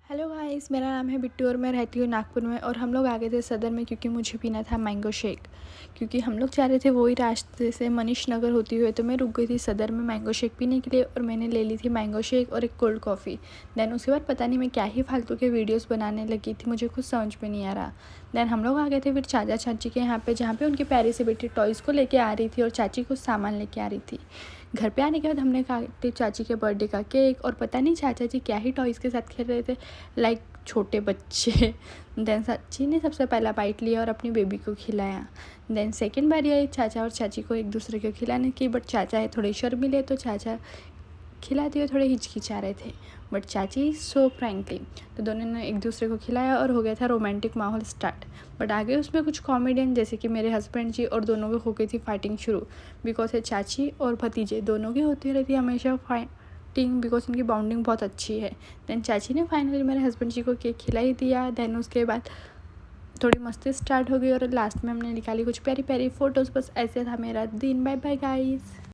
Hello guys, मेरा नाम है बिट्टू और मैं रहती हूँ नागपुर में। और हम लोग आ गए थे सदर में क्योंकि मुझे पीना था मैंगो शेक। क्योंकि हम लोग जा रहे थे वही रास्ते से मनीष नगर होती हुए, तो मैं रुक गई थी सदर में मैंगो शेक पीने के लिए। और मैंने ले ली थी मैंगो शेक और एक कोल्ड कॉफ़ी। देन उसके बाद पता नहीं मैं क्या ही फालतू के वीडियोस बनाने लगी थी, मुझे कुछ समझ में नहीं आ रहा। देन हम लोग आ गए थे फिर चाचा चाची के यहाँ पे, जहाँ पे उनके प्यारे से बेटी टॉयज़ को लेके आ रही थी और चाची कुछ सामान लेके आ रही थी। घर पे आने के बाद हमने काटे चाची के बर्थडे का केक, और पता नहीं चाचा जी क्या ही टॉयज़ के साथ खेल रहे थे, लाइक छोटे बच्चे। देन चाची ने सबसे पहला बाइट लिया और अपनी बेबी को खिलाया। देन सेकंड बारी आई चाचा और चाची को एक दूसरे को खिलाने की, बट चाचा थोड़े शर्मीले, तो चाचा खिलाते हुए थोड़े हिचकिचा रहे थे, बट चाची सो फ्रैंकली, तो दोनों ने एक दूसरे को खिलाया और हो गया था रोमांटिक माहौल स्टार्ट। बट आगे उसमें कुछ कॉमेडियन जैसे कि मेरे हस्बैंड जी और दोनों की हो गई थी फाइटिंग शुरू। बिकॉज ये चाची और भतीजे दोनों की होती रहती है हमेशा फाइटिंग, बिकॉज उनकी बाउंडिंग बहुत अच्छी है। देन चाची ने फाइनली मेरे हस्बैंड जी को केक खिला ही दिया। देन उसके बाद थोड़ी मस्ती स्टार्ट हो गई और लास्ट में हमने निकाली कुछ प्यारी प्यारी फ़ोटोज़। बस ऐसे था मेरा दिन। Bye bye guys.